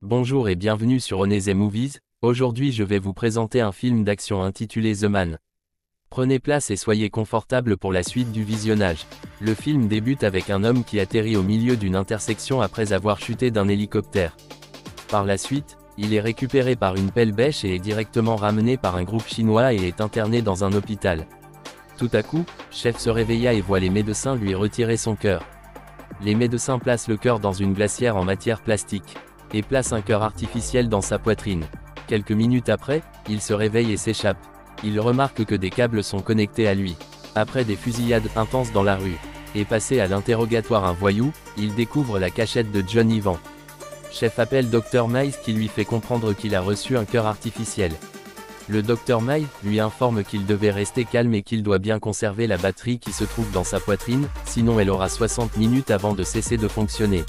Bonjour et bienvenue sur Oneze Movies. Aujourd'hui je vais vous présenter un film d'action intitulé The Man. Prenez place et soyez confortable pour la suite du visionnage. Le film débute avec un homme qui atterrit au milieu d'une intersection après avoir chuté d'un hélicoptère. Par la suite, il est récupéré par une pelle bêche et est directement ramené par un groupe chinois et est interné dans un hôpital. Tout à coup, Chef se réveilla et voit les médecins lui retirer son cœur. Les médecins placent le cœur dans une glacière en matière plastique et placent un cœur artificiel dans sa poitrine. Quelques minutes après, il se réveille et s'échappe. Il remarque que des câbles sont connectés à lui. Après des fusillades intenses dans la rue, et passé à l'interrogatoire un voyou, il découvre la cachette de John Ivan. Chef appelle Dr Miles qui lui fait comprendre qu'il a reçu un cœur artificiel. Le Dr Miles lui informe qu'il devait rester calme et qu'il doit bien conserver la batterie qui se trouve dans sa poitrine, sinon elle aura 60 minutes avant de cesser de fonctionner.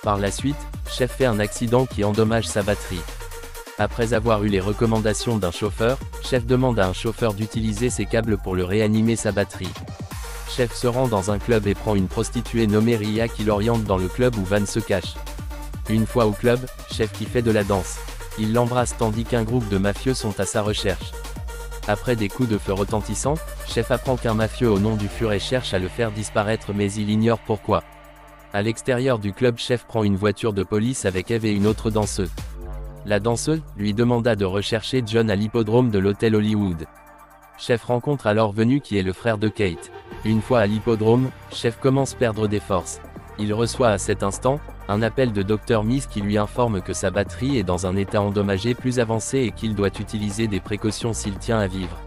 Par la suite, Chef fait un accident qui endommage sa batterie. Après avoir eu les recommandations d'un chauffeur, Chef demande à un chauffeur d'utiliser ses câbles pour le réanimer sa batterie. Chef se rend dans un club et prend une prostituée nommée Ria qui l'oriente dans le club où Van se cache. Une fois au club, Chef qui fait de la danse. Il l'embrasse tandis qu'un groupe de mafieux sont à sa recherche. Après des coups de feu retentissants, Chef apprend qu'un mafieux au nom du Furet cherche à le faire disparaître mais il ignore pourquoi. À l'extérieur du club, Chef prend une voiture de police avec Eve et une autre danseuse. La danseuse lui demanda de rechercher John à l'hippodrome de l'hôtel Hollywood. Chef rencontre alors Venu qui est le frère de Kate. Une fois à l'hippodrome, Chef commence à perdre des forces. Il reçoit à cet instant un appel de Dr Miss qui lui informe que sa batterie est dans un état endommagé plus avancé et qu'il doit utiliser des précautions s'il tient à vivre.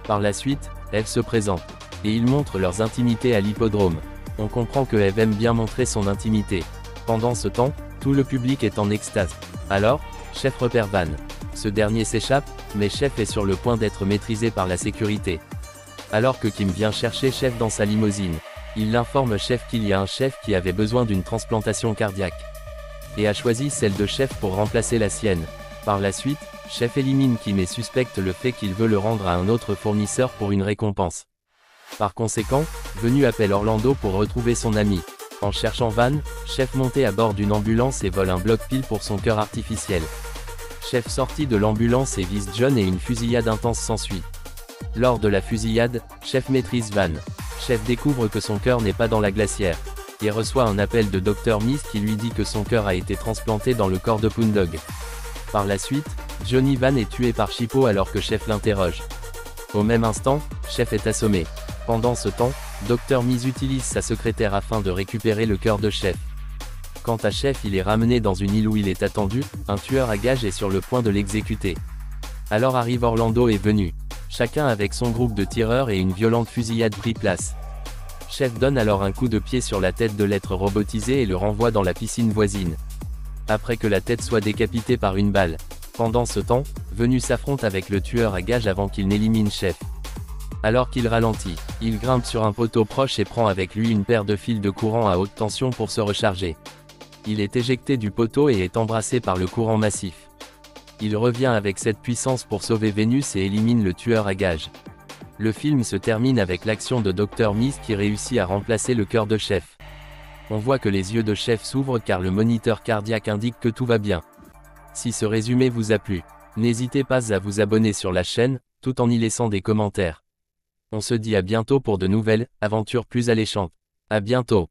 Par la suite, Eve se présente, et ils montrent leurs intimités à l'hippodrome. On comprend que Eve aime bien montrer son intimité. Pendant ce temps, tout le public est en extase. Alors, Chef repère Van. Ce dernier s'échappe, mais Chef est sur le point d'être maîtrisé par la sécurité. Alors que Kim vient chercher Chef dans sa limousine, il informe Chef qu'il y a un chef qui avait besoin d'une transplantation cardiaque, et a choisi celle de Chef pour remplacer la sienne. Par la suite, Chef élimine Kim et suspecte le fait qu'il veut le rendre à un autre fournisseur pour une récompense. Par conséquent, Venu appelle Orlando pour retrouver son ami. En cherchant Van, Chef monté à bord d'une ambulance et vole un bloc-pile pour son cœur artificiel. Chef sortit de l'ambulance et vise John et une fusillade intense s'ensuit. Lors de la fusillade, Chef maîtrise Van. Chef découvre que son cœur n'est pas dans la glacière, et reçoit un appel de Dr Miss qui lui dit que son cœur a été transplanté dans le corps de Poondog. Par la suite, Johnny Van est tué par Chippo alors que Chef l'interroge. Au même instant, Chef est assommé. Pendant ce temps, Dr Miss utilise sa secrétaire afin de récupérer le cœur de Chef. Quant à Chef, il est ramené dans une île où il est attendu, un tueur à gages est sur le point de l'exécuter. Alors arrive Orlando et Venu. Chacun avec son groupe de tireurs et une violente fusillade prit place. Chef donne alors un coup de pied sur la tête de l'être robotisé et le renvoie dans la piscine voisine. Après que la tête soit décapitée par une balle. Pendant ce temps, Venu s'affronte avec le tueur à gages avant qu'il n'élimine Chef. Alors qu'il ralentit, il grimpe sur un poteau proche et prend avec lui une paire de fils de courant à haute tension pour se recharger. Il est éjecté du poteau et est embrassé par le courant massif. Il revient avec cette puissance pour sauver Vénus et élimine le tueur à gages. Le film se termine avec l'action de Dr Miss qui réussit à remplacer le cœur de Chef. On voit que les yeux de Chef s'ouvrent car le moniteur cardiaque indique que tout va bien. Si ce résumé vous a plu, n'hésitez pas à vous abonner sur la chaîne, tout en y laissant des commentaires. On se dit à bientôt pour de nouvelles aventures plus alléchantes. À bientôt.